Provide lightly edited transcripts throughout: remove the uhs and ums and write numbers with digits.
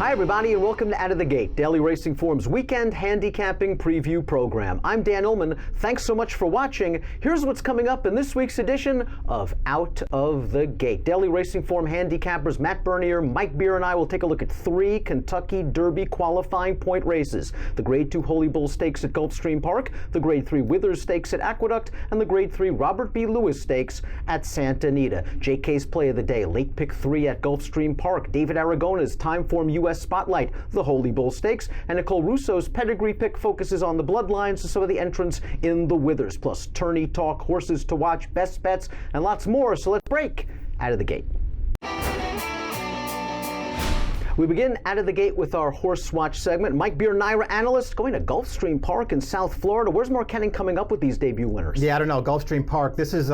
Hi everybody and welcome to Out of the Gate, Daily Racing Form's weekend handicapping preview program. I'm Dan Ullman. Thanks so much for watching. Here's what's coming up in this week's edition of Out of the Gate. Daily Racing Form handicappers Matt Bernier, Mike Beer, and I will take a look at 3 Kentucky Derby qualifying point races. The Grade 2 Holy Bull Stakes at Gulfstream Park, the Grade 3 Withers Stakes at Aqueduct, and the Grade 3 Robert B. Lewis Stakes at Santa Anita. JK's Play of the Day, late pick 3 at Gulfstream Park. David Aragona's Timeform U.S. Spotlight, the Holy Bull Stakes, and Nicole Russo's pedigree pick focuses on the bloodlines of some of the entrants in the Withers, plus tourney talk, horses to watch, best bets, and lots more. So let's break Out of the Gate. We begin Out of the Gate with our Horse Watch segment. Mike Beer, NYRA analyst, going to Gulfstream Park in South Florida. Where's Mark Henning coming up with these debut winners? Yeah, I don't know. Gulfstream Park. This is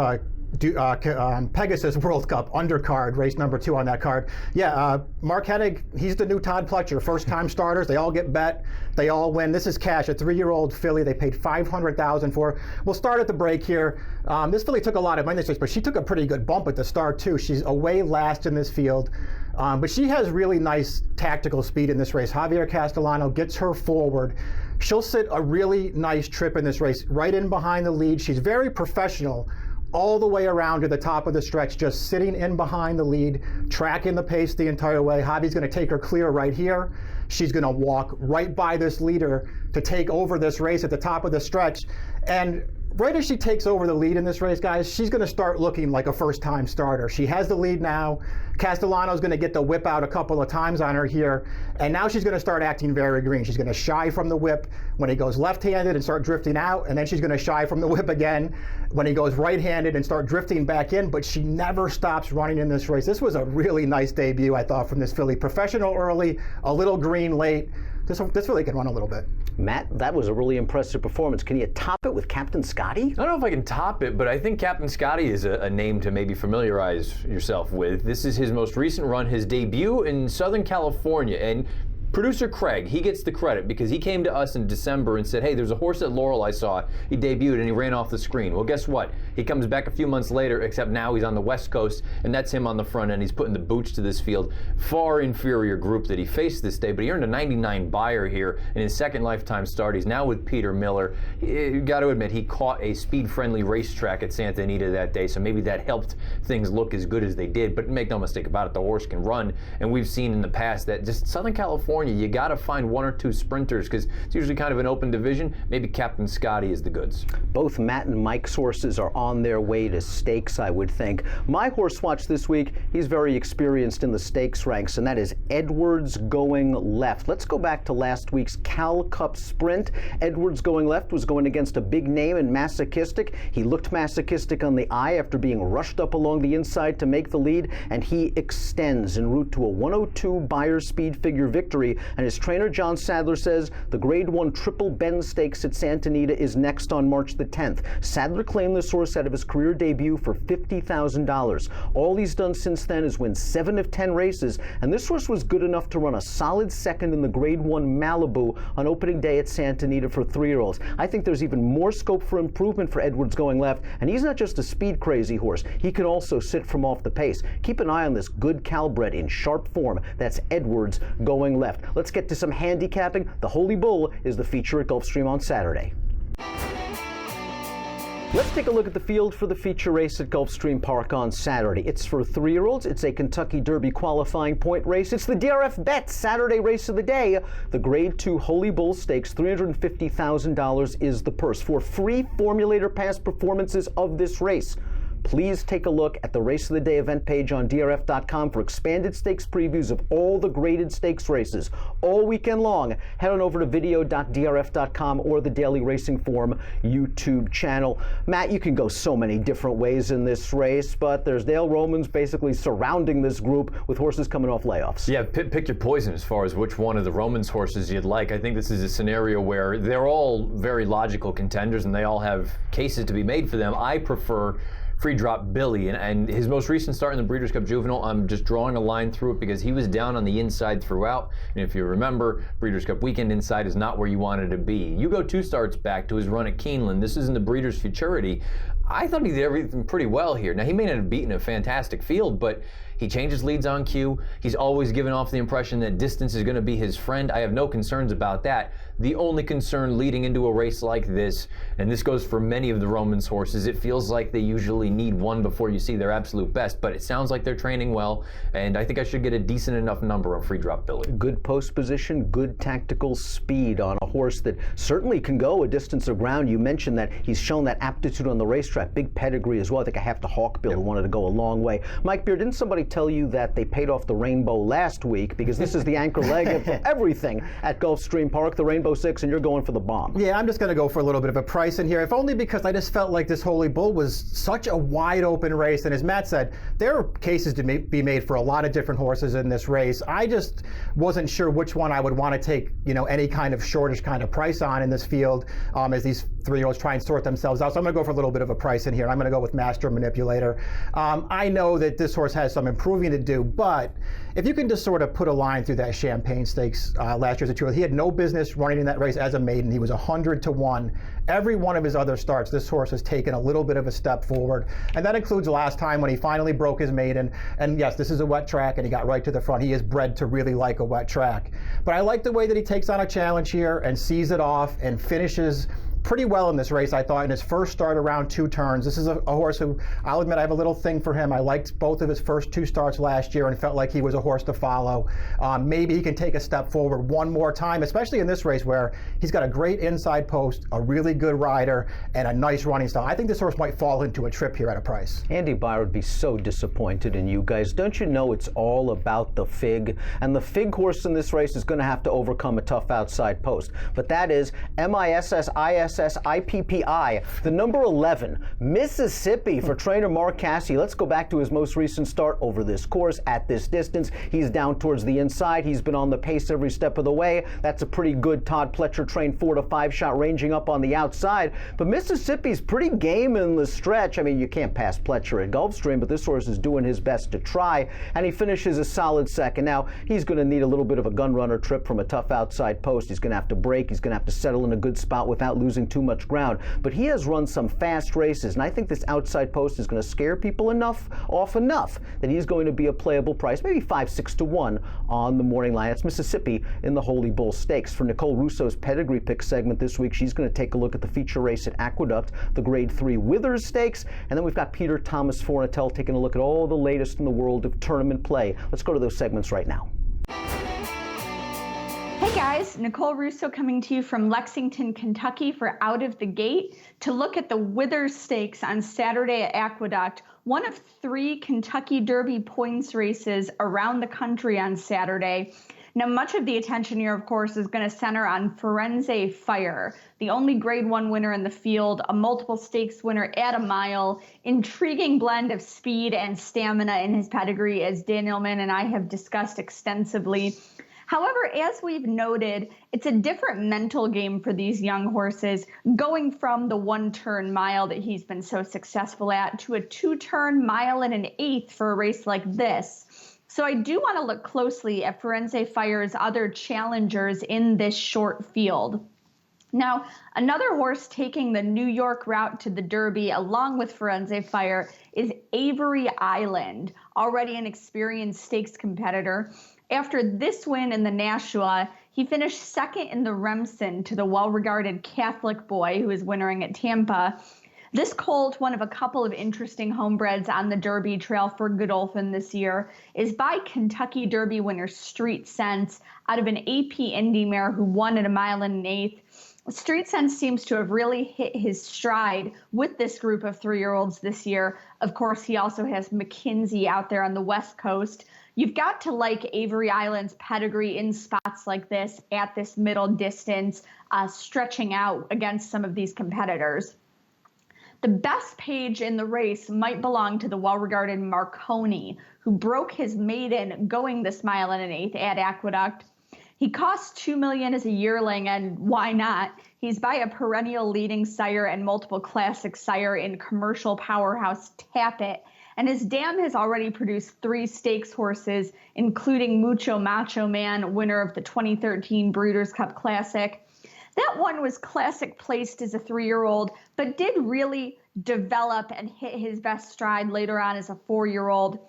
Pegasus World Cup undercard, race number 2 on that card. Yeah, Mark Hennig, he's the new Todd Pletcher. First-time starters. They all get bet. They all win. This is cash. A 3-year-old filly. They paid $500,000 for. We'll start at the break here. This filly took a lot of money this race, but she took a pretty good bump at the start too. She's away last in this field. But she has really nice tactical speed in this race. Javier Castellano gets her forward. She'll sit a really nice trip in this race, right in behind the lead. She's very professional all the way around to the top of the stretch, just sitting in behind the lead, tracking the pace the entire way. Javi's going to take her clear right here. She's going to walk right by this leader to take over this race at the top of the stretch. And right as she takes over the lead in this race, guys, she's going to start looking like a first-time starter. She has the lead now. Castellano's going to get the whip out a couple of times on her here, and now she's going to start acting very green. She's going to shy from the whip when he goes left-handed and start drifting out, and then she's going to shy from the whip again when he goes right-handed and start drifting back in, but she never stops running in this race. This was a really nice debut, I thought, from this filly. Professional early, a little green late. This filly can run a little bit. Matt, that was a really impressive performance. Can you top it with Captain Scotty? I don't know if I can top it, but I think Captain Scotty is a name to maybe familiarize yourself with. This is his most recent run, his debut in Southern California, and producer Craig, he gets the credit because he came to us in December and said, hey, there's a horse at Laurel I saw. He debuted and he ran off the screen. Well, guess what? He comes back a few months later, except now he's on the West Coast, and that's him on the front end. He's putting the boots to this field. Far inferior group that he faced this day, but he earned a 99 buyer here in his second lifetime start. He's now with Peter Miller. You got to admit, he caught a speed-friendly racetrack at Santa Anita that day, so maybe that helped things look as good as they did, but make no mistake about it, the horse can run, and we've seen in the past that just Southern California, you got to find 1 or 2 sprinters because it's usually kind of an open division. Maybe Captain Scotty is the goods. Both Matt and Mike's horses are on their way to stakes, I would think. My horse watch this week, he's very experienced in the stakes ranks, and that is Edwards Going Left. Let's go back to last week's Cal Cup Sprint. Edwards Going Left was going against a big name in Masochistic. He looked masochistic on the eye after being rushed up along the inside to make the lead, and he extends en route to a 102 Beyer speed figure victory. And his trainer, John Sadler, says the Grade 1 Triple Bend Stakes at Santa Anita is next on March the 10th. Sadler claimed this horse out of his career debut for $50,000. All he's done since then is win 7 of 10 races, and this horse was good enough to run a solid second in the Grade 1 Malibu on opening day at Santa Anita for 3-year-olds. I think there's even more scope for improvement for Edwards Going Left, and he's not just a speed-crazy horse. He can also sit from off the pace. Keep an eye on this good Calbred in sharp form. That's Edwards Going Left. Let's get to some handicapping. The Holy Bull is the feature at Gulfstream on Saturday. Let's take a look at the field for the feature race at Gulfstream Park on Saturday. It's for 3-year-olds. It's a Kentucky Derby qualifying point race. It's the DRF Bet Saturday race of the day. The Grade 2 Holy Bull Stakes, $350,000 is the purse. For free formulator pass performances of this race, please take a look at the Race of the Day event page on DRF.com for expanded stakes previews of all the graded stakes races all weekend long. Head on over to video.drf.com or the Daily Racing Form YouTube channel. Matt, you can go so many different ways in this race, but there's Dale Romans basically surrounding this group with horses coming off layoffs. Yeah, pick your poison as far as which one of the Romans horses you'd like. I think this is a scenario where they're all very logical contenders and they all have cases to be made for them. I prefer Free Drop Billy, and his most recent start in the Breeders' Cup Juvenile, I'm just drawing a line through it because he was down on the inside throughout, and if you remember, Breeders' Cup Weekend inside is not where you wanted to be. You go 2 starts back to his run at Keeneland. This is in the Breeders' Futurity. I thought he did everything pretty well here. Now, he may not have beaten a fantastic field, but He changes leads on cue. He's always given off the impression that distance is going to be his friend. I have no concerns about that. The only concern leading into a race like this, and this goes for many of the Romans horses, it feels like they usually need one before you see their absolute best, but it sounds like they're training well, and I think I should get a decent enough number on Free Drop Billy. Good post position, good tactical speed on a horse that certainly can go a distance of ground. You mentioned that he's shown that aptitude on the racetrack, big pedigree as well. I think I have to Hawkbill who wanted to go a long way. Mike Beer, didn't somebody tell you that they paid off the Rainbow last week, because this is the anchor leg of everything at Gulfstream Park, the Rainbow 6, and you're going for the bomb? Yeah, I'm just going to go for a little bit of a price in here, if only because I just felt like this Holy Bull was such a wide open race, and as Matt said, there are cases to be made for a lot of different horses in this race. I just wasn't sure which one I would want to take, any kind of shortish kind of price on in this field, as these 3-year-olds try and sort themselves out. So I'm going to go for a little bit of a price in here. I'm going to go with Master Manipulator. I know that this horse has some improving to do, but if you can just sort of put a line through that Champagne Stakes last year's at he had no business running in that race as a maiden. He was 100-1. Every one of his other starts, this horse has taken a little bit of a step forward, and that includes last time when he finally broke his maiden. And yes, this is a wet track, and he got right to the front. He is bred to really like a wet track. But I like the way that he takes on a challenge here and sees it off and finishes pretty well in this race, I thought, in his first start around 2 turns. This is a horse who, I'll admit, I have a little thing for him. I liked both of his first 2 starts last year and felt like he was a horse to follow. Maybe he can take a step forward one more time, especially in this race where he's got a great inside post, a really good rider, and a nice running style. I think this horse might fall into a trip here at a price. Andy Byer would be so disappointed in you guys. Don't you know it's all about the fig? And the fig horse in this race is going to have to overcome a tough outside post. But that is MISSISSIPPI, the number 11, Mississippi, for trainer Mark Cassidy. Let's go back to his most recent start over this course at this distance. He's down towards the inside. He's been on the pace every step of the way. That's a pretty good Todd Pletcher trained 4 to 5 shot ranging up on the outside. But Mississippi's pretty game in the stretch. I mean, you can't pass Pletcher at Gulfstream, but this horse is doing his best to try, and he finishes a solid second. Now, he's going to need a little bit of a gun runner trip from a tough outside post. He's going to have to break. He's going to have to settle in a good spot without losing too much ground, but he has run some fast races, and I think this outside post is going to scare people enough that he's going to be a playable price, maybe 5-6-1 on the morning line. It's Mississippi in the Holy Bull Stakes. For Nicole Russo's pedigree pick segment this week, she's going to take a look at the feature race at Aqueduct, the Grade 3 Withers Stakes, and then we've got Peter Thomas Fornatel taking a look at all the latest in the world of tournament play. Let's go to those segments right now. Hey guys, Nicole Russo coming to you from Lexington, Kentucky for Out of the Gate to look at the Withers Stakes on Saturday at Aqueduct, one of 3 Kentucky Derby points races around the country on Saturday. Now, much of the attention here, of course, is going to center on Firenze Fire, the only Grade 1 winner in the field, a multiple stakes winner at a mile, intriguing blend of speed and stamina in his pedigree, as Danielman and I have discussed extensively. However, as we've noted, it's a different mental game for these young horses, going from the 1-turn mile that he's been so successful at to a 2-turn mile and an 1/8 for a race like this. So I do want to look closely at Firenze Fire's other challengers in this short field. Now, another horse taking the New York route to the Derby along with Firenze Fire is Avery Island, already an experienced stakes competitor. After this win in the Nashua, he finished second in the Remsen to the well-regarded Catholic Boy, who is winnering at Tampa. This colt, one of a couple of interesting homebreds on the Derby trail for Godolphin this year, is by Kentucky Derby winner Street Sense out of an AP Indy mare who won at a mile and an 1/8. Street Sense seems to have really hit his stride with this group of 3-year-olds this year. Of course, he also has McKinsey out there on the West Coast. You've got to like Avery Island's pedigree in spots like this at this middle distance, stretching out against some of these competitors. The best page in the race might belong to the well-regarded Marconi, who broke his maiden going this mile and an 1/8 at Aqueduct. He costs $2 million as a yearling, and why not? He's by a perennial leading sire and multiple classic sire in commercial powerhouse Tappet, and his dam has already produced 3 stakes horses, including Mucho Macho Man, winner of the 2013 Breeders' Cup Classic. That one was classic placed as a 3-year-old, but did really develop and hit his best stride later on as a 4-year-old.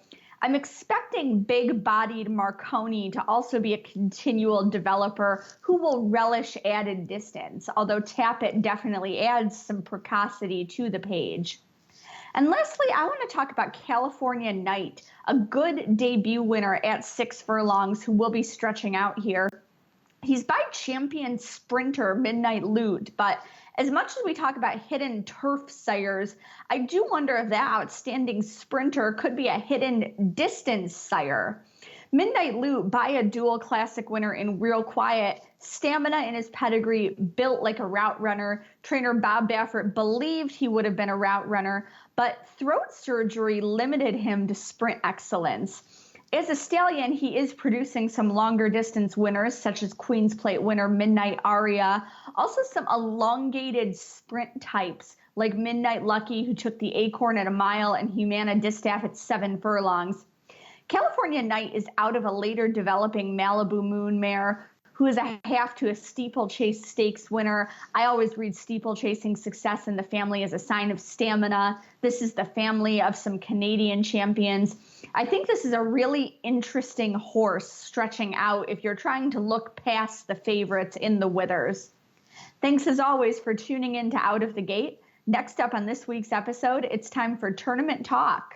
I'm expecting big-bodied Marconi to also be a continual developer who will relish added distance, although Tapit definitely adds some precocity to the page. And lastly, I want to talk about California Knight, a good debut winner at 6 furlongs who will be stretching out here. He's by champion sprinter Midnight Loot, but as much as we talk about hidden turf sires, I do wonder if that outstanding sprinter could be a hidden distance sire. Midnight Loot, by a dual classic winner in Real Quiet, stamina in his pedigree, built like a route runner. Trainer Bob Baffert believed he would have been a route runner, but throat surgery limited him to sprint excellence. As a stallion, he is producing some longer distance winners, such as Queen's Plate winner Midnight Aria, also some elongated sprint types like Midnight Lucky, who took the Acorn at a mile, and Humana Distaff at 7 furlongs. California Knight is out of a later developing Malibu Moon mare, who is a half to a steeplechase stakes winner. I always read steeplechasing success in the family as a sign of stamina. This is the family of some Canadian champions. I think this is a really interesting horse stretching out if you're trying to look past the favorites in the withers. Thanks as always for tuning in to Out of the Gate. Next up on this week's episode, it's time for Tournament Talk.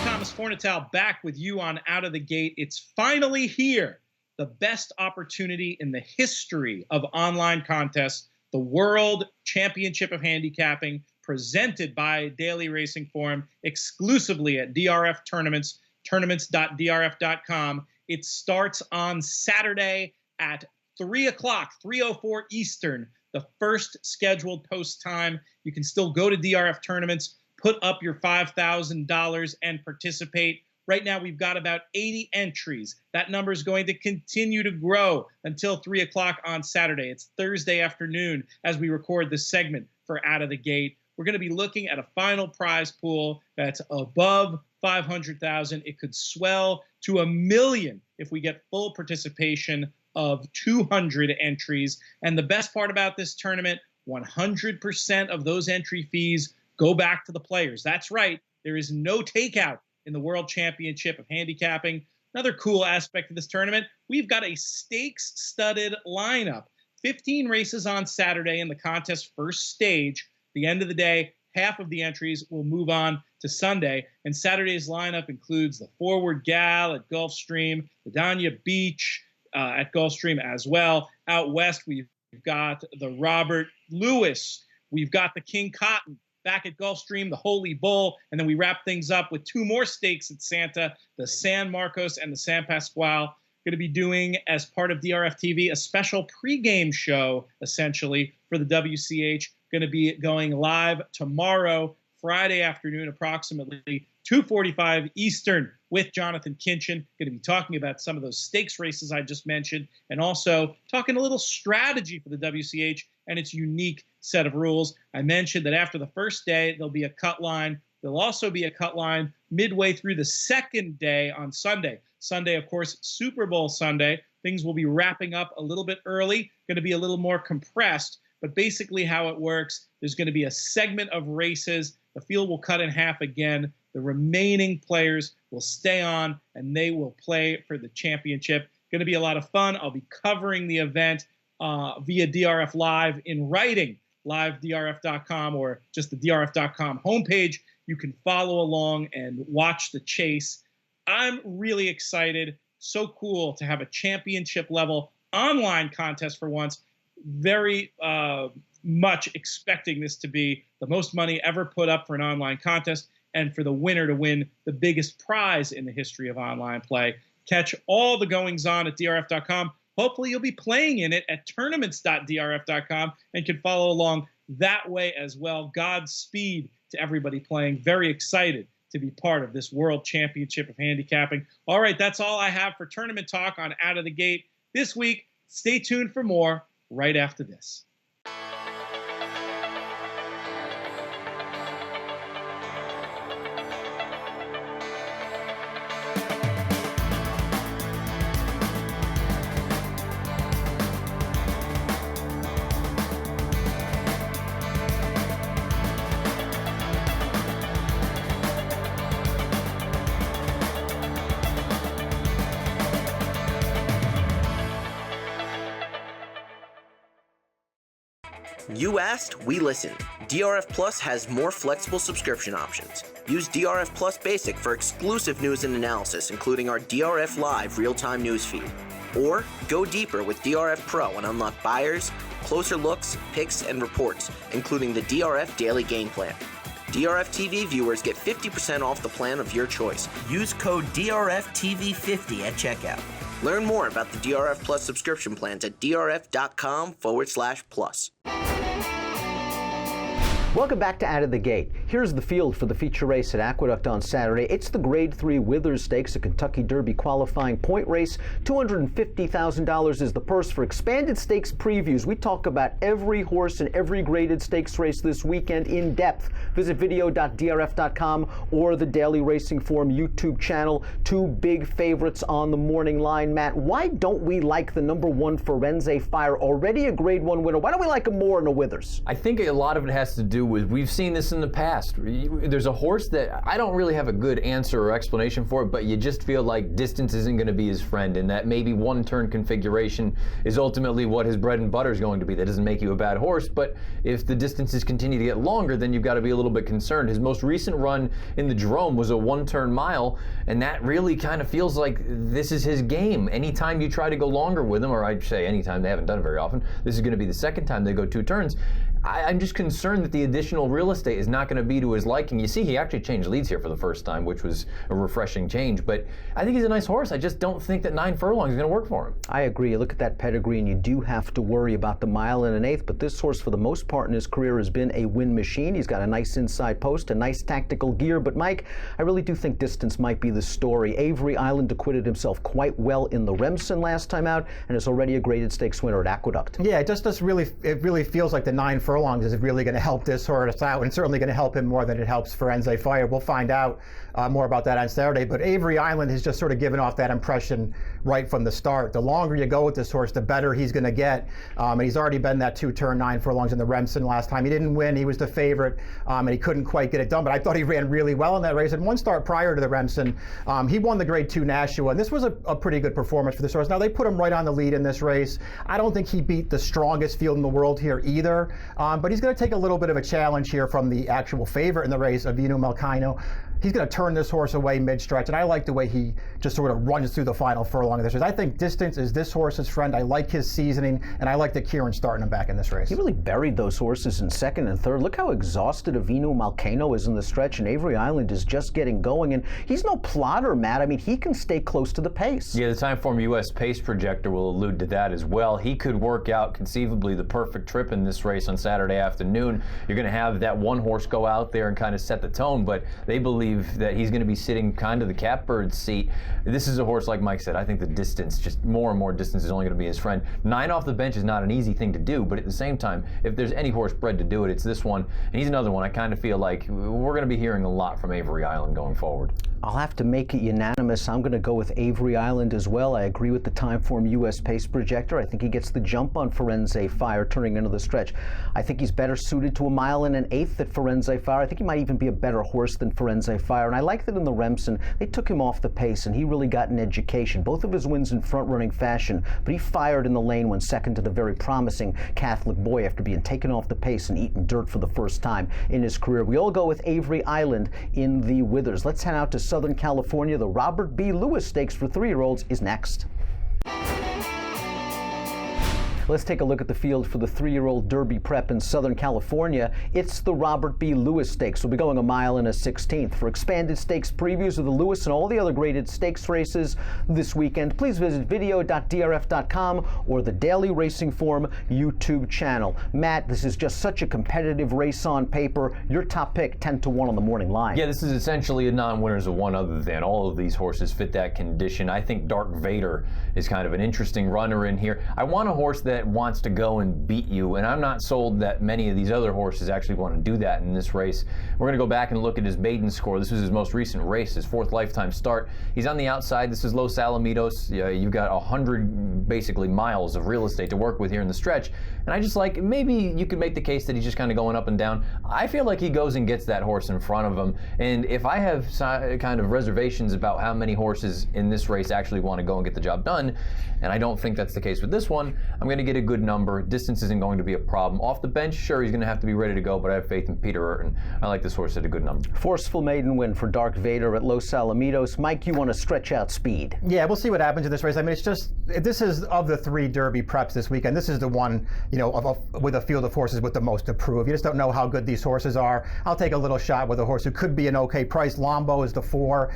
Thomas Fornatale back with you on Out of the Gate. It's finally here. The best opportunity in the history of online contests, the World Championship of Handicapping, presented by Daily Racing Form, exclusively at DRF Tournaments, tournaments.drf.com. It starts on Saturday at 3 o'clock, 3:04 Eastern, the first scheduled post time. You can still go to DRF Tournaments, put up your $5,000 and participate. Right now, we've got about 80 entries. That number is going to continue to grow until 3 o'clock on Saturday. It's Thursday afternoon as we record this segment for Out of the Gate. We're going to be looking at a final prize pool that's above $500,000. It could swell to $1 million if we get full participation of 200 entries. And the best part about this tournament, 100% of those entry fees go back to the players. That's right. There is no takeout in the World Championship of Handicapping. Another cool aspect of this tournament, we've got a stakes-studded lineup. 15 races on Saturday in the contest's first stage. At the end of the day, half of the entries will move on to Sunday. And Saturday's lineup includes the Forward Gal at Gulfstream, the Dania Beach at Gulfstream as well. Out west, we've got the Robert Lewis. We've got the King Cotton back at Gulfstream, the Holy Bull, and then we wrap things up with 2 more stakes at Santa, the San Marcos and the San Pasquale. Going to be doing, as part of DRF TV, a special pregame show, essentially, for the WCH. Going to be going live tomorrow, Friday afternoon, approximately 2:45 Eastern, with Jonathan Kinchin. Going to be talking about some of those stakes races I just mentioned, and also talking a little strategy for the WCH and its unique set of rules. I mentioned that after the first day, there'll be a cut line. There'll also be a cut line midway through the second day on Sunday. Sunday, of course, Super Bowl Sunday. Things will be wrapping up a little bit early, going to be a little more compressed. But basically how it works, there's going to be a segment of races. The field will cut in half again. The remaining players will stay on, and they will play for the championship. Going to be a lot of fun. I'll be covering the event via DRF Live in writing, livedrf.com, or just the drf.com homepage. You can follow along and watch the chase. I'm really excited. So cool to have a championship level online contest for once. Very much expecting this to be the most money ever put up for an online contest, and for the winner to win the biggest prize in the history of online play. Catch all the goings-on at drf.com. Hopefully you'll be playing in it at tournaments.drf.com and can follow along that way as well. Godspeed to everybody playing. Very excited to be part of this World Championship of Handicapping. All right, that's all I have for Tournament Talk on Out of the Gate this week. Stay tuned for more right after this. You asked, we listened. DRF Plus has more flexible subscription options. Use DRF Plus Basic for exclusive news and analysis, including our DRF Live real-time news feed. Or go deeper with DRF Pro and unlock buyers, closer looks, picks, and reports, including the DRF Daily Game Plan. DRF TV viewers get 50% off the plan of your choice. Use code DRFTV50 at checkout. Learn more about the DRF Plus subscription plans at drf.com/plus. Welcome back to Out of the Gate. Here's the field for the feature race at Aqueduct on Saturday. It's the Grade 3 Withers Stakes, a Kentucky Derby qualifying point race. $250,000 is the purse. For expanded stakes previews, we talk about every horse and every graded stakes race this weekend in depth. Visit video.drf.com or the Daily Racing Form YouTube channel. Two big favorites on the morning line. Matt, why don't we like the #1 Firenze Fire, already a Grade 1 winner? Why don't we like him more in a Withers? I think a lot of it has to do with, we've seen this in the past. There's a horse that I don't really have a good answer or explanation for it, but you just feel like distance isn't going to be his friend, and that maybe one-turn configuration is ultimately what his bread and butter is going to be. That doesn't make you a bad horse, but if the distances continue to get longer, then you've got to be a little bit concerned. His most recent run in the Jerome was a one-turn mile, and that really kind of feels like this is his game. Anytime you try to go longer with him, or I'd say anytime, they haven't done it very often, this is going to be the second time they go 2 turns. I'm just concerned that the additional real estate is not going to be to his liking. You see, he actually changed leads here for the first time, which was a refreshing change. But I think he's a nice horse. I just don't think that 9 furlongs is going to work for him. I agree. You look at that pedigree, and you do have to worry about the 1 1/8. But this horse, for the most part in his career, has been a win machine. He's got a nice inside post, a nice tactical gear. But Mike, I really do think distance might be the story. Avery Island acquitted himself quite well in the Remsen last time out, and is already a graded stakes winner at Aqueduct. Yeah, it really feels like the 9 furlongs is really going to help this horse out, and certainly going to help him more than it helps Firenze Fire. We'll find out more about that on Saturday. But Avery Island has just sort of given off that impression right from the start. The longer you go with this horse, the better he's going to get. And he's already been that 2-turn 9 furlongs in the Remsen last time. He didn't win. He was the favorite, and he couldn't quite get it done. But I thought he ran really well in that race. And one start prior to the Remsen, he won the Grade 2 Nashua, and this was a pretty good performance for this horse. Now, they put him right on the lead in this race. I don't think he beat the strongest field in the world here either, but he's going to take a little bit of a challenge here from the actual favorite in the race, Avino Malcano. He's going to turn this horse away mid-stretch, and I like the way he just sort of runs through the final furlong of this race. I think distance is this horse's friend. I like his seasoning, and I like that Kieran's starting him back in this race. He really buried those horses in second and third. Look how exhausted Avino Malcano is in the stretch, and Avery Island is just getting going. And he's no plotter, Matt. I mean, he can stay close to the pace. Yeah, the Timeform US pace projector will allude to that as well. He could work out conceivably the perfect trip in this race on Saturday afternoon. You're going to have that one horse go out there and kind of set the tone, but they believe that he's going to be sitting kind of the catbird seat. This is a horse, like Mike said, I think the distance, just more and more distance, is only going to be his friend. 9 off the bench is not an easy thing to do, but at the same time, if there's any horse bred to do it, it's this one. And he's another one I kind of feel like we're going to be hearing a lot from Avery Island going forward. I'll have to make it unanimous. I'm going to go with Avery Island as well. I agree with the Timeform US pace projector. I think he gets the jump on Firenze Fire turning into the stretch. I think he's better suited to a 1 1/8 at Firenze Fire. I think he might even be a better horse than Firenze Fire. And I like that in the Remsen, they took him off the pace, and he really got an education. Both of his wins in front-running fashion, but he fired in the lane when second to the very promising Catholic Boy after being taken off the pace and eaten dirt for the first time in his career. We all go with Avery Island in the Withers. Let's head out to Southern California. The Robert B. Lewis Stakes for 3-year-olds is next. Let's take a look at the field for the 3-year-old Derby Prep in Southern California. It's the Robert B. Lewis Stakes. We'll be going 1 1/16. For expanded stakes previews of the Lewis and all the other graded stakes races this weekend, please visit video.drf.com or the Daily Racing Form YouTube channel. Matt, this is just such a competitive race on paper. Your top pick, 10-1 on the morning line. Yeah, this is essentially a non-winners of one other than. All of these horses fit that condition. I think Dark Vader is kind of an interesting runner in here. I want a horse that wants to go and beat you, and I'm not sold that many of these other horses actually want to do that in this race. We're going to go back and look at his maiden score. This was his most recent race, his 4th lifetime start. He's on the outside. This is Los Alamitos. You've got 100 basically miles of real estate to work with here in the stretch, and I just like, maybe you could make the case that he's just kind of going up and down. I feel like he goes and gets that horse in front of him, and if I have kind of reservations about how many horses in this race actually want to go and get the job done, and I don't think that's the case with this one, I'm going to get a good number. Distance isn't going to be a problem. Off the bench, sure, he's going to have to be ready to go, but I have faith in Peter Urton. I like this horse at a good number. Forceful maiden win for Dark Vader at Los Alamitos. Mike, you want to stretch out speed? Yeah, we'll see what happens in this race. I mean, it's just, this is of the 3 Derby preps this weekend, this is the one, you know, with a field of horses with the most to prove. You just don't know how good these horses are. I'll take a little shot with a horse who could be an okay price. Lombo is the 4.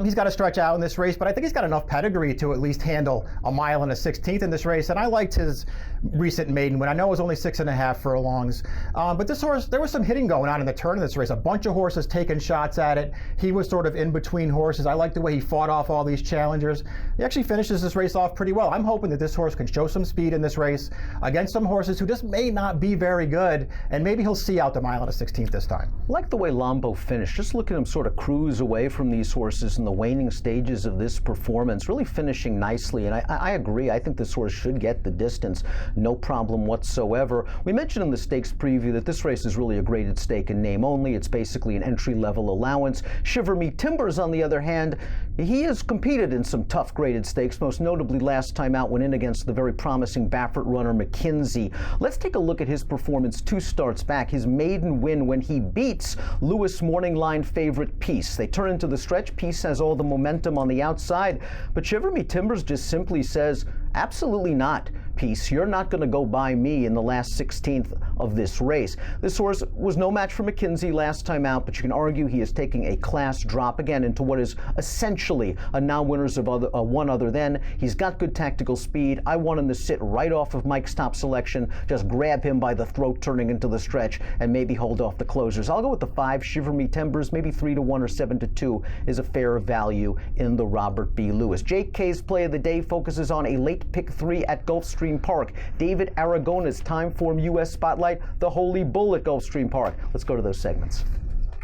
He's got to stretch out in this race, but I think he's got enough pedigree to at least handle a mile and a 16th in this race. And I liked his recent maiden win. I know it was only 6.5 furlongs, but this horse, there was some hitting going on in the turn of this race. A bunch of horses taking shots at it. He was sort of in between horses. I like the way he fought off all these challengers. He actually finishes this race off pretty well. I'm hoping that this horse can show some speed in this race against some horses who just may not be very good, and maybe he'll see out the mile and a 16th this time. I like the way Lombo finished. Just look at him sort of cruise away from these horses in the waning stages of this performance, really finishing nicely. And I agree. I think this horse should get the distance, no problem whatsoever. We mentioned in the stakes preview that this race is really a graded stake in name only. It's basically an entry-level allowance. Shiver Me Timbers, on the other hand, he has competed in some tough graded stakes, most notably last time out when in against the very promising Baffert runner McKinsey. Let's take a look at his performance 2 starts back. His maiden win when he beats Lewis Morning Line favorite Peace. They turn into the stretch. Peace has all the momentum on the outside, but Shiver Me Timbers just simply says, absolutely not, Peace. You're not going to go by me in the last 16th of this race. This horse was no match for McKinsey last time out, but you can argue he is taking a class drop again into what is essentially a non-winners of one other than. He's got good tactical speed. I want him to sit right off of Mike's top selection, just grab him by the throat turning into the stretch, and maybe hold off the closers. I'll go with the 5, Shiver Me Timbers, maybe 3-1 or 7-2 is a fair value in the Robert B. Lewis. JK's play of the day focuses on a late pick 3 at Gulfstream Park. David Aragona's Time Form U.S. Spotlight, the Holy Bull at Gulfstream Park. Let's go to those segments.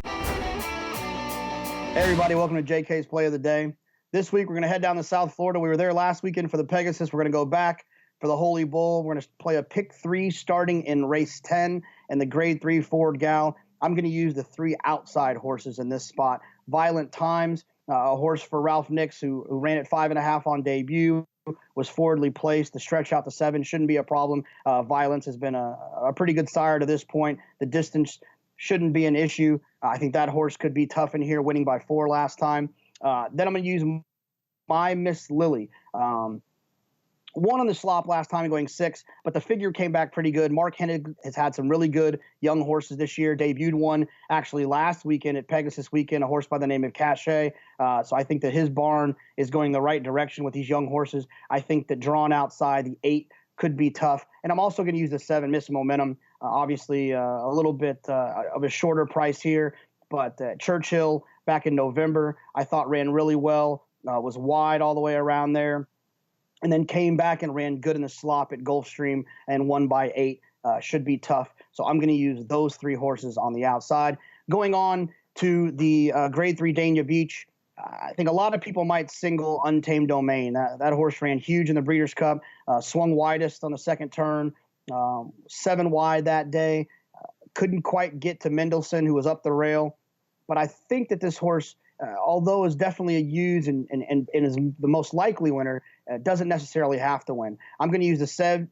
Hey everybody, welcome to JK's Play of the Day. This week we're going to head down to South Florida. We were there last weekend for the Pegasus. We're going to go back for the Holy Bull. We're going to play a pick 3 starting in race 10 and the grade 3 Ford Gal. I'm going to use the 3 outside horses in this spot. Violent Times, a horse for Ralph Nix who ran at 5.5 on debut, was forwardly placed. The stretch out to 7 shouldn't be a problem. Violence has been a pretty good sire to this point. The distance shouldn't be an issue. I think that horse could be tough in here, winning by 4 last time. Then I'm going to use My Miss Lily. Won on the slop last time going 6, but the figure came back pretty good. Mark Hennig has had some really good young horses this year. Debuted one actually last weekend at Pegasus Weekend, a horse by the name of Cachet. So I think that his barn is going the right direction with these young horses. I think that drawn outside the 8 could be tough. And I'm also going to use the 7, Miss Momentum. Obviously a little bit of a shorter price here, but Churchill back in November I thought ran really well, was wide all the way around there, and then came back and ran good in the slop at Gulfstream and won by 8. Should be tough. So I'm going to use those 3 horses on the outside. Going on to the grade 3 Dania Beach, I think a lot of people might single Untamed Domain. That horse ran huge in the Breeders' Cup, swung widest on the second turn, 7 wide that day. Couldn't quite get to Mendelssohn, who was up the rail. But I think that this horse, although is definitely a use and is the most likely winner, doesn't necessarily have to win. I'm going to use the 7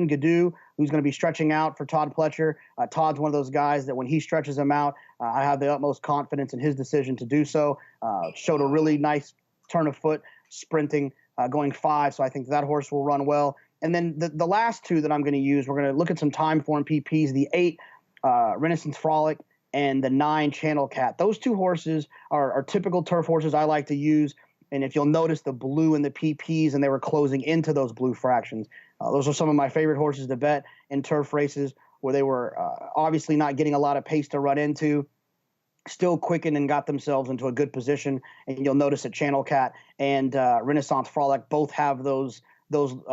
Gadoo, who's going to be stretching out for Todd Pletcher. Todd's one of those guys that when he stretches him out, I have the utmost confidence in his decision to do so. Showed a really nice turn of foot, sprinting, going 5. So I think that horse will run well. And then the last 2 that I'm going to use, we're going to look at some time form PPs, the 8 Renaissance Frolic and the 9 Channel Cat. Those 2 horses are typical turf horses I like to use. And if you'll notice the blue in the PPs, and they were closing into those blue fractions. Those are some of my favorite horses to bet in turf races where they were obviously not getting a lot of pace to run into, still quickened and got themselves into a good position. And you'll notice that Channel Cat and Renaissance Frolic both have those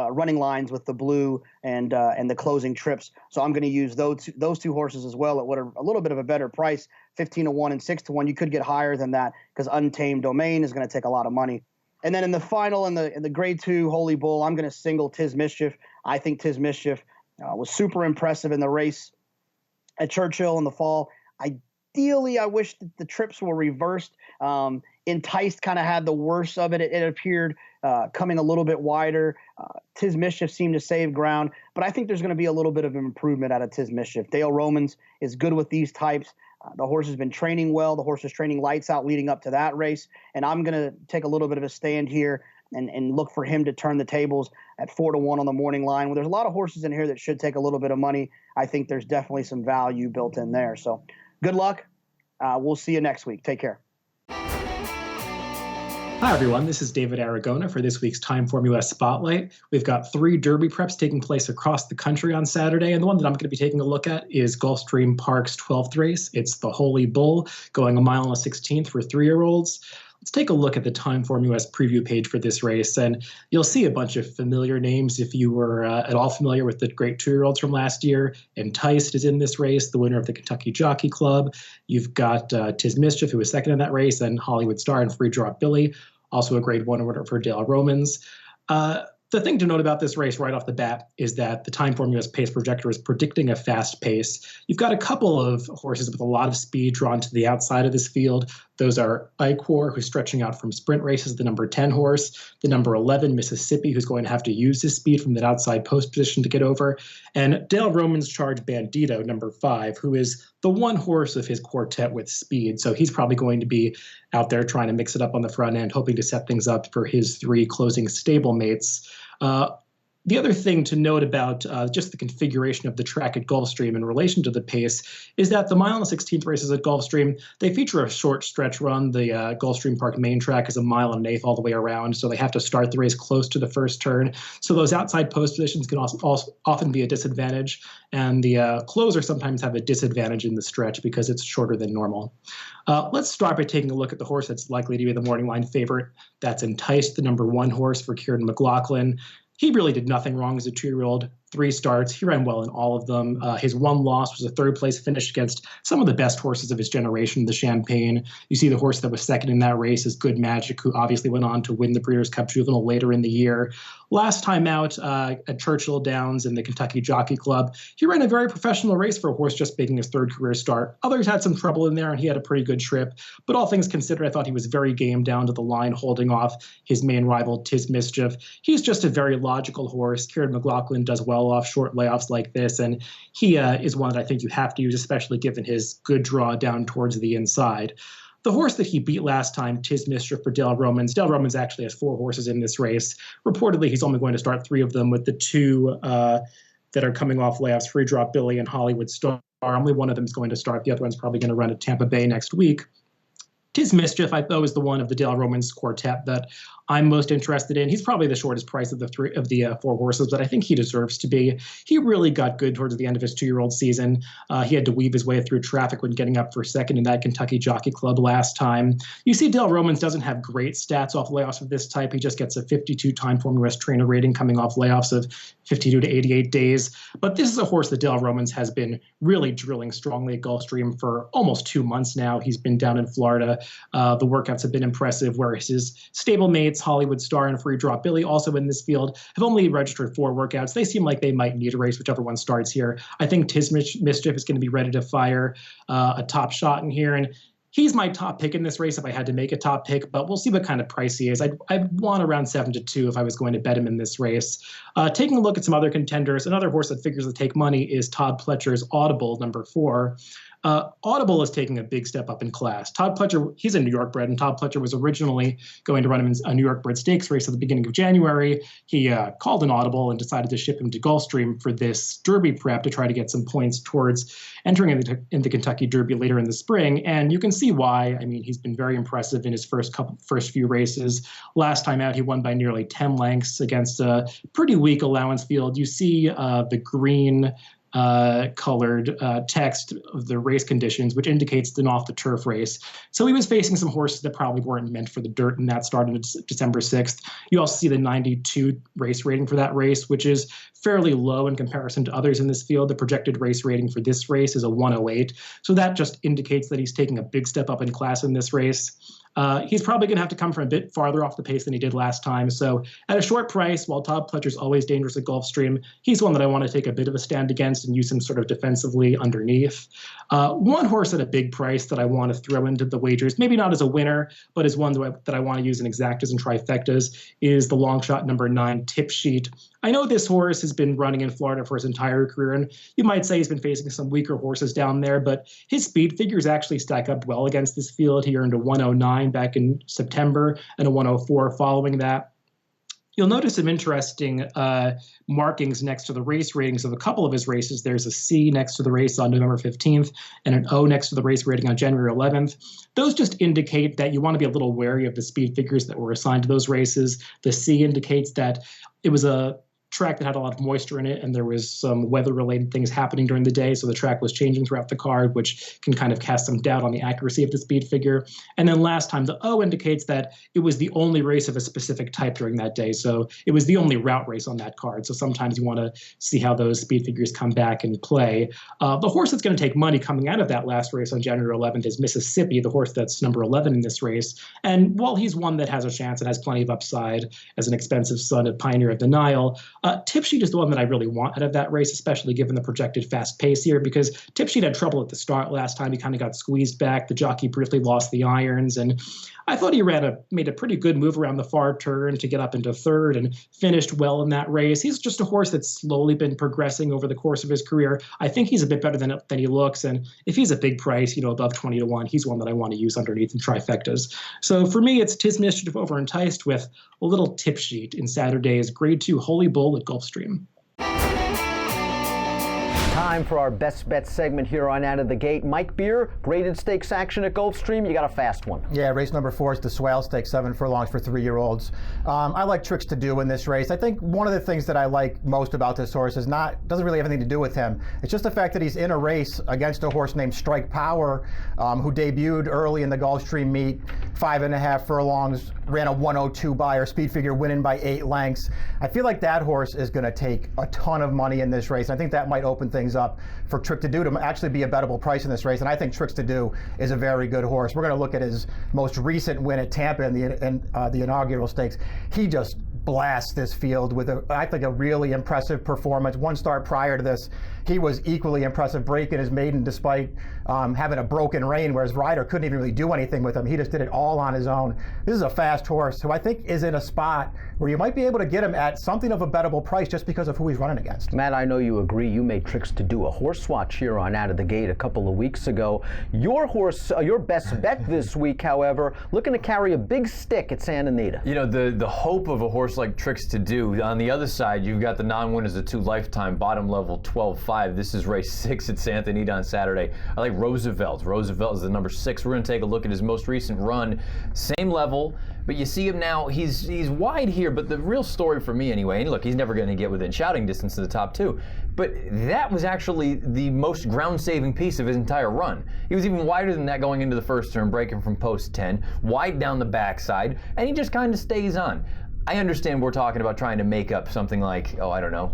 running lines with the blue and the closing trips. So I'm going to use those 2 horses as well at what are a little bit of a better price, 15-1 and 6-1. You could get higher than that because Untamed Domain is going to take a lot of money. And then in the final, in the grade 2 Holy Bull, I'm going to single Tiz Mischief. I think Tiz Mischief was super impressive in the race at Churchill in the fall. I ideally, I wish that the trips were reversed. Enticed kind of had the worst of it. It appeared coming a little bit wider. Tiz Mischief seemed to save ground, but I think there's going to be a little bit of improvement out of Tiz Mischief. Dale Romans is good with these types. The horse has been training well. The horse is training lights out leading up to that race, and I'm going to take a little bit of a stand here and look for him to turn the tables at 4-1 on the morning line. Well, there's a lot of horses in here that should take a little bit of money. I think there's definitely some value built in there. So good luck. We'll see you next week. Take care. Hi, everyone. This is David Aragona for this week's Timeform US Spotlight. We've got 3 Derby preps taking place across the country on Saturday, and the one that I'm going to be taking a look at is Gulfstream Park's 12th race. It's the Holy Bull, going 1 mile and a 16th for 3-year-olds. Let's take a look at the Timeform US preview page for this race, and you'll see a bunch of familiar names if you were at all familiar with the great 2-year-olds from last year. Enticed is in this race, the winner of the Kentucky Jockey Club. You've got Tiz Mischief, who was second in that race, and Hollywood Star and Free Drop Billy, also a Grade 1 winner for Dale Romans. The thing to note about this race right off the bat is that the Timeform US pace projector is predicting a fast pace. You've got a couple of horses with a lot of speed drawn to the outside of this field. Those are Iquor, who's stretching out from sprint races, the number 10 horse, the number 11, Mississippi, who's going to have to use his speed from that outside post position to get over, and Dale Romans' charge Bandito, number 5, who is the one horse of his quartet with speed. So he's probably going to be out there trying to mix it up on the front end, hoping to set things up for his 3 closing stablemates. The other thing to note about just the configuration of the track at Gulfstream in relation to the pace is that the mile and the 16th races at Gulfstream, they feature a short stretch run. The Gulfstream Park main track is 1 mile and 1/8 all the way around, so they have to start the race close to the first turn. So those outside post positions can also often be a disadvantage, and the closer sometimes have a disadvantage in the stretch because it's shorter than normal. Let's start by taking a look at the horse that's likely to be the morning line favorite. That's Enticed, the number 1 horse for Kieran McLaughlin. He really did nothing wrong as a 2-year-old. 3 starts. He ran well in all of them. His one loss was a 3rd place finish against some of the best horses of his generation, the Champagne. You see the horse that was second in that race is Good Magic, who obviously went on to win the Breeders' Cup Juvenile later in the year. Last time out at Churchill Downs in the Kentucky Jockey Club, he ran a very professional race for a horse just making his 3rd career start. Others had some trouble in there, and he had a pretty good trip. But all things considered, I thought he was very game down to the line, holding off his main rival, Tiz Mischief. He's just a very logical horse. Kieran McLaughlin does well off short layoffs like this, and he is one that I think you have to use, especially given his good draw down towards the inside. The horse that he beat last time, Tiz Mischief for Dale Romans. Dale Romans actually has 4 horses in this race. Reportedly, he's only going to start 3 of them, with the 2 that are coming off layoffs, Free Drop Billy and Hollywood Star. Only one of them is going to start. The other one's probably going to run at Tampa Bay next week. Tiz Mischief, I thought, was the one of the Dale Romans quartet that I'm most interested in. He's probably the shortest price of the 4 horses, but I think he deserves to be. He really got good towards the end of his 2-year-old season. He had to weave his way through traffic when getting up for second in that Kentucky Jockey Club last time. You see, Dale Romans doesn't have great stats off layoffs of this type. He just gets a 52 Timeform US trainer rating coming off layoffs of 52 to 88 days. But this is a horse that Dale Romans has been really drilling strongly at Gulfstream for almost 2 months now. He's been down in Florida. The workouts have been impressive, whereas his stablemates, Hollywood Star and Free Drop Billy, also in this field, have only registered 4 workouts. They seem like they might need a race, whichever one starts here. I think Tiz Mischief is going to be ready to fire a top shot in here, and he's my top pick in this race if I had to make a top pick, but we'll see what kind of price he is. I'd want around 7-2 if I was going to bet him in this race. Taking a look at some other contenders, another horse that figures to take money is Todd Pletcher's Audible, number 4. Audible is taking a big step up in class. Todd Pletcher, he's a New York bred, and Todd Pletcher was originally going to run him in a New York bred stakes race at the beginning of January. He called an audible and decided to ship him to Gulfstream for this Derby prep to try to get some points towards entering in the Kentucky Derby later in the spring. And you can see why. I mean, he's been very impressive in his first few races. Last time out, he won by nearly 10 lengths against a pretty weak allowance field. You see the green colored text of the race conditions, which indicates it's an off-the-turf race. So he was facing some horses that probably weren't meant for the dirt, and that started December 6th. You also see the 92 race rating for that race, which is fairly low in comparison to others in this field. The projected race rating for this race is a 108. So that just indicates that he's taking a big step up in class in this race. He's probably going to have to come from a bit farther off the pace than he did last time. So at a short price, while Todd Pletcher's always dangerous at Gulfstream, he's one that I want to take a bit of a stand against and use him sort of defensively underneath. One horse at a big price that I want to throw into the wagers, maybe not as a winner, but as one that I want to use in exactas and trifectas, is the long shot number 9 Tip Sheet. I know this horse has been running in Florida for his entire career, and you might say he's been facing some weaker horses down there, but his speed figures actually stack up well against this field. He earned a 109 back in September and a 104 following that. You'll notice some interesting markings next to the race ratings of a couple of his races. There's a C next to the race on November 15th and an O next to the race rating on January 11th. Those just indicate that you want to be a little wary of the speed figures that were assigned to those races. The C indicates that it was a track that had a lot of moisture in it, and there was some weather-related things happening during the day, so the track was changing throughout the card, which can kind of cast some doubt on the accuracy of the speed figure. And then last time, the O indicates that it was the only race of a specific type during that day, so it was the only route race on that card. So sometimes you want to see how those speed figures come back and play. The horse that's going to take money coming out of that last race on January 11th is Mississippi, the horse that's number 11 in this race. And while he's one that has a chance and has plenty of upside as an expensive son of Pioneer of the Nile, Tip Sheet is the one that I really want out of that race, especially given the projected fast pace here, because Tip Sheet had trouble at the start last time. He kind of got squeezed back. The jockey briefly lost the irons, and I thought he made a pretty good move around the far turn to get up into third and finished well in that race. He's just a horse that's slowly been progressing over the course of his career. I think he's a bit better than he looks, and if he's a big price, above 20 to 1, he's one that I want to use underneath in trifectas. So for me, it's Tis Mischief over Enticed with a little Tip Sheet in Saturday's Grade 2 Holy Bull at Gulfstream. Time for our best bet segment here on Out of the Gate. Mike Beer, graded stakes action at Gulfstream. You got a fast one. Yeah, race number 4 is the Swale Stakes, 7 furlongs for 3-year-olds. I like Tricks to Do in this race. I think one of the things that I like most about this horse doesn't really have anything to do with him. It's just the fact that he's in a race against a horse named Strike Power, who debuted early in the Gulfstream meet, 5.5 furlongs, ran a 102 Beyer, speed figure winning by 8 lengths. I feel like that horse is going to take a ton of money in this race. I think that might open things up for Trick to Do to actually be a bettable price in this race, and I think Tricks to Do is a very good horse. We're going to look at his most recent win at Tampa in the inaugural stakes. He just blasts this field with I think a really impressive performance. One start prior to this, he was equally impressive, breaking his maiden despite having a broken rein, where his rider couldn't even really do anything with him. He just did it all on his own. This is a fast horse who I think is in a spot where you might be able to get him at something of a bettable price just because of who he's running against. Matt, I know you agree. You made Tricks to Do a horse watch here on Out of the Gate a couple of weeks ago. Your horse, your best bet this week, however, looking to carry a big stick at Santa Anita. The hope of a horse like Tricks to Do. On the other side, you've got the non-winners of 2 lifetime, bottom level 12-5. This is race 6 at Santa Anita on Saturday. I like Roosevelt. Roosevelt is the number 6. We're going to take a look at his most recent run. Same level, but you see him now. He's wide here, but the real story for me anyway, and look, he's never going to get within shouting distance of the top 2, but that was actually the most ground-saving piece of his entire run. He was even wider than that going into the first turn, breaking from post 10, wide down the backside, and he just kind of stays on. I understand we're talking about trying to make up something like,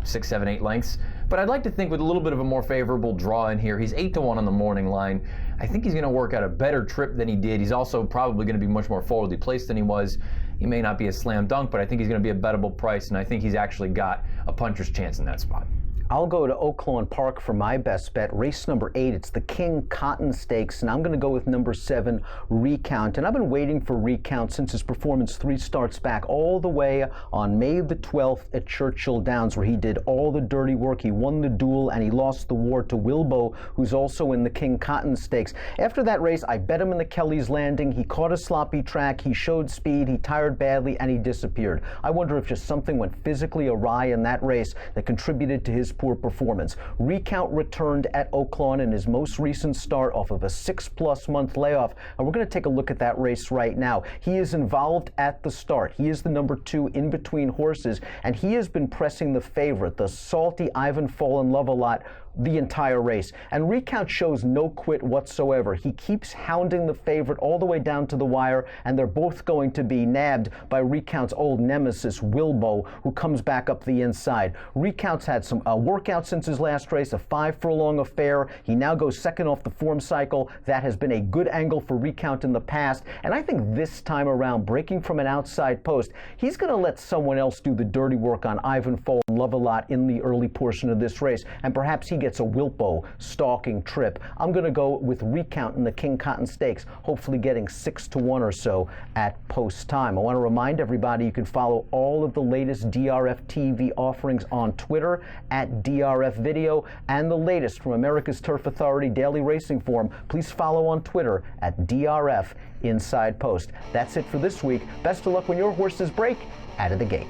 6, 7, 8 lengths, but I'd like to think with a little bit of a more favorable draw in here. He's 8 to 1 on the morning line. I think he's going to work out a better trip than he did. He's also probably going to be much more forwardly placed than he was. He may not be a slam dunk, but I think he's going to be a bettable price, and I think he's actually got a puncher's chance in that spot. I'll go to Oaklawn Park for my best bet. Race number 8, it's the King Cotton Stakes, and I'm going to go with number 7, Recount. And I've been waiting for Recount since his performance 3 starts back, all the way on May the 12th at Churchill Downs, where he did all the dirty work. He won the duel, and he lost the war to Wilbo, who's also in the King Cotton Stakes. After that race, I bet him in the Kelly's Landing. He caught a sloppy track, he showed speed, he tired badly, and he disappeared. I wonder if just something went physically awry in that race that contributed to his poor performance. Recount returned at Oaklawn in his most recent start off of a 6+ month layoff, and we're going to take a look at that race right now. He is involved at the start. He is the number 2 in between horses, and he has been pressing the favorite, the salty Ivan Fall in Love a Lot, the entire race. And Recount shows no quit whatsoever. He keeps hounding the favorite all the way down to the wire, and they're both going to be nabbed by Recount's old nemesis, Wilbo, who comes back up the inside. Recount's had some workouts since his last race, a 5-furlong affair. He now goes second off the form cycle. That has been a good angle for Recount in the past, and I think this time around, breaking from an outside post, he's going to let someone else do the dirty work on Ivan Foal and Love-A-Lot in the early portion of this race, and perhaps he gets a Wilpo stalking trip. I'm going to go with Recount in the King Cotton Stakes, hopefully getting 6-1 or so at post time. I want to remind everybody you can follow all of the latest DRF TV offerings on Twitter at DRF Video, and the latest from America's Turf Authority Daily Racing Form. Please follow on Twitter at DRF Inside Post. That's it for this week. Best of luck when your horses break out of the gate.